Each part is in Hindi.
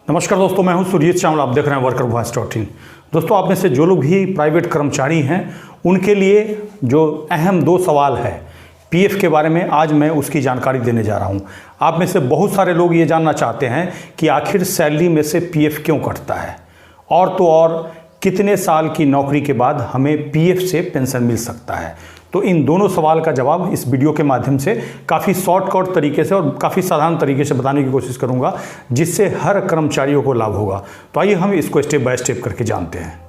नमस्कार दोस्तों, मैं हूं सुरजीत चावला। आप देख रहे हैं वर्कर वॉइस .in। दोस्तों, आप में से जो लोग भी प्राइवेट कर्मचारी हैं उनके लिए जो अहम 2 सवाल है पीएफ के बारे में, आज मैं उसकी जानकारी देने जा रहा हूं। आप में से बहुत सारे लोग ये जानना चाहते हैं कि आखिर सैलरी में से पीएफ क्यों कटता है, और तो और कितने साल की नौकरी के बाद हमें पीएफ से पेंशन मिल सकता है। तो इन दोनों सवाल का जवाब इस वीडियो के माध्यम से काफ़ी शॉर्टकट तरीके से और काफ़ी साधारण तरीके से बताने की कोशिश करूंगा, जिससे हर कर्मचारियों को लाभ होगा। तो आइए हम इसको स्टेप बाय स्टेप करके जानते हैं।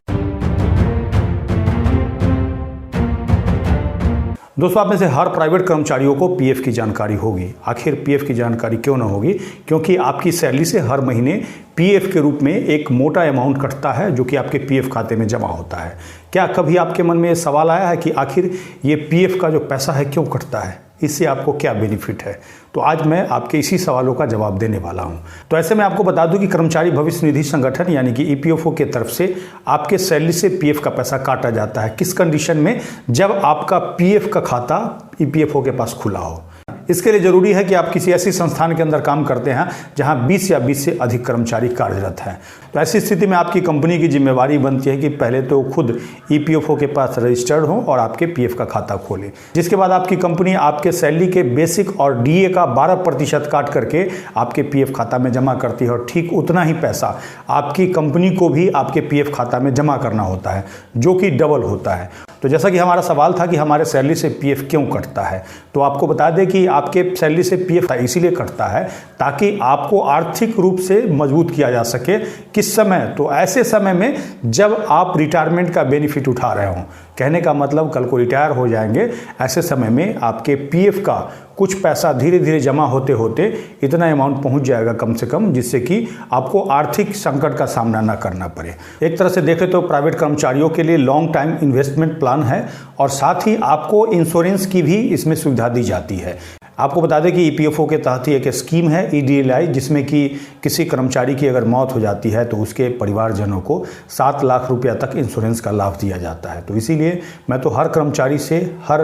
दोस्तों, आप में से हर प्राइवेट कर्मचारियों को पीएफ की जानकारी होगी। आखिर पीएफ की जानकारी क्यों ना होगी? क्योंकि आपकी सैलरी से हर महीने पीएफ के रूप में एक मोटा अमाउंट कटता है जो कि आपके पीएफ खाते में जमा होता है। क्या कभी आपके मन में ये सवाल आया है कि आखिर ये पीएफ का जो पैसा है क्यों कटता है, इससे आपको क्या बेनिफिट है? तो आज मैं आपके इसी सवालों का जवाब देने वाला हूं। तो ऐसे में आपको बता दूं कि कर्मचारी भविष्य निधि संगठन यानी कि ईपीएफओ के तरफ से आपके सैलरी से पीएफ का पैसा काटा जाता है। किस कंडीशन में? जब आपका पीएफ का खाता ईपीएफओ के पास खुला हो। इसके लिए जरूरी है कि आप किसी ऐसी संस्थान के अंदर काम करते हैं जहां 20 या 20 से अधिक कर्मचारी कार्यरत हैं। तो ऐसी स्थिति में आपकी कंपनी की जिम्मेवारी बनती है कि पहले तो खुद ईपीएफओ के पास रजिस्टर्ड हो और आपके पीएफ का खाता खोले। जिसके बाद आपकी कंपनी आपके सैलरी के बेसिक और डीए का 12% काट करके आपके पीएफ खाता में जमा करती है, और ठीक उतना ही पैसा आपकी कंपनी को भी आपके पीएफ खाता में जमा करना होता है, जो कि डबल होता है। तो जैसा कि हमारा सवाल था कि हमारे सैलरी से पीएफ क्यों कटता है, तो आपको बता दें कि आपके सैलरी से पीएफ इसीलिए कटता है ताकि आपको आर्थिक रूप से मजबूत किया जा सके। किस समय? तो ऐसे समय में जब आप रिटायरमेंट का बेनिफिट उठा रहे हों। कहने का मतलब कल को रिटायर हो जाएंगे, ऐसे समय में आपके पीएफ का कुछ पैसा धीरे धीरे जमा होते होते इतना अमाउंट पहुंच जाएगा कम से कम, जिससे कि आपको आर्थिक संकट का सामना ना करना पड़े। एक तरह से देखें तो प्राइवेट कर्मचारियों के लिए लॉन्ग टाइम इन्वेस्टमेंट प्लान है, और साथ ही आपको इंश्योरेंस की भी इसमें सुविधा दी जाती है। आपको बता दें कि ईपीएफओ के तहत ही एक स्कीम है ईडीएलआई, जिसमें कि किसी कर्मचारी की अगर मौत हो जाती है तो उसके परिवारजनों को 7 लाख रुपया तक इंश्योरेंस का लाभ दिया जाता है। तो इसीलिए मैं तो हर कर्मचारी से, हर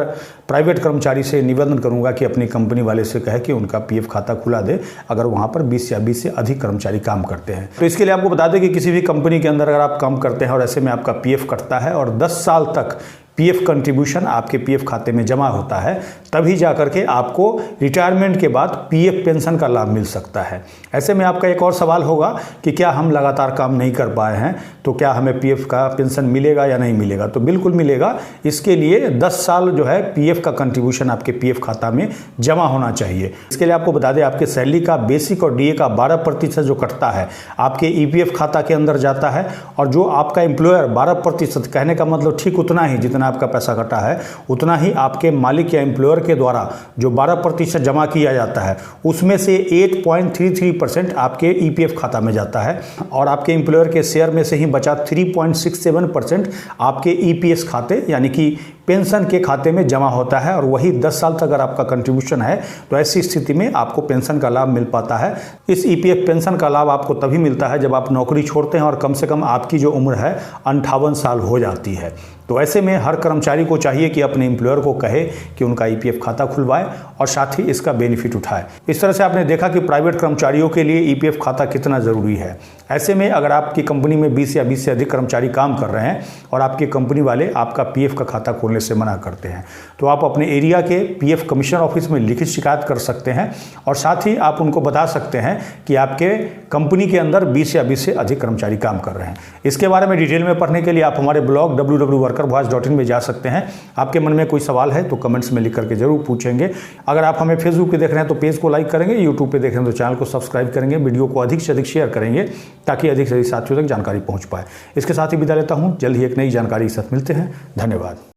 प्राइवेट कर्मचारी से निवेदन करूंगा कि अपनी कंपनी वाले से कहे कि उनका पीएफ खाता खुला दे, अगर वहां पर 20 या 20 से अधिक कर्मचारी काम करते हैं। तो इसके लिए आपको बता दें कि किसी भी कंपनी के अंदर अगर आप काम करते हैं और ऐसे में आपका पीएफ कटता है और 10 साल तक पीएफ कंट्रीब्यूशन आपके पीएफ खाते में जमा होता है, तभी जाकर के आपको रिटायरमेंट के बाद पीएफ पेंशन का लाभ मिल सकता है। ऐसे में आपका एक और सवाल होगा कि क्या हम लगातार काम नहीं कर पाए हैं तो क्या हमें पीएफ का पेंशन मिलेगा या नहीं मिलेगा? तो बिल्कुल मिलेगा। इसके लिए 10 साल जो है पीएफ का कंट्रीब्यूशन आपके पीएफ खाता में जमा होना चाहिए। इसके लिए आपको बता दें, आपके सैलरी का बेसिक और डीए का 12% जो कटता है आपके ईपीएफ खाता के अंदर जाता है, और जो आपका एम्प्लॉयर 12%, कहने का मतलब ठीक उतना ही जितना आपका पैसा कटा है उतना ही आपके मालिक या एम्प्लॉयर के द्वारा जो 12% जमा किया जाता है उसमें से 8.33% आपके ईपीएफ खाता में जाता है, और आपके एम्प्लॉयर के शेयर में से ही बचा 3.67% आपके ईपीएस खाते यानी कि पेंशन के खाते में जमा होता है, और वही 10 साल तक अगर आपका कंट्रीब्यूशन है तो ऐसी स्थिति में आपको पेंशन का लाभ मिल पाता है। इस ईपीएफ पेंशन का लाभ आपको तभी मिलता है जब आप नौकरी छोड़ते हैं और कम से कम आपकी जो उम्र है 58 साल हो जाती है। तो ऐसे में हर कर्मचारी को चाहिए कि अपने एम्प्लॉयर को कहे कि उनका ईपीएफ खाता खुलवाए और साथ ही इसका बेनिफिट उठाए। इस तरह से आपने देखा कि प्राइवेट कर्मचारियों के लिए ईपीएफ खाता कितना ज़रूरी है। ऐसे में अगर आपकी कंपनी में 20 या 20 से अधिक कर्मचारी काम कर रहे हैं और आपकी कंपनी वाले आपका पीएफ का खाता खोलने से मना करते हैं, तो आप अपने एरिया के पीएफ कमिश्नर ऑफिस में लिखित शिकायत कर सकते हैं, और साथ ही आप उनको बता सकते हैं कि आपके कंपनी के अंदर 20 या 20 से अधिक कर्मचारी काम कर रहे हैं। इसके बारे में डिटेल में पढ़ने के लिए आप हमारे ब्लॉग www.workervoice.in में जा सकते हैं। आपके मन में कोई सवाल है तो कमेंट्स में लिख करके जरूर पूछेंगे। अगर आप हमें फेसबुक पे देख रहे हैं तो पेज को लाइक करेंगे, यूट्यूब पे देख रहे हैं तो चैनल को सब्सक्राइब करेंगे, वीडियो को अधिक से अधिक शेयर करेंगे ताकि अधिक से अधिक साथियों तक जानकारी पहुंच पाए। इसके साथ ही विदा लेता हूं, जल्द ही एक नई जानकारी के साथ मिलते हैं। धन्यवाद।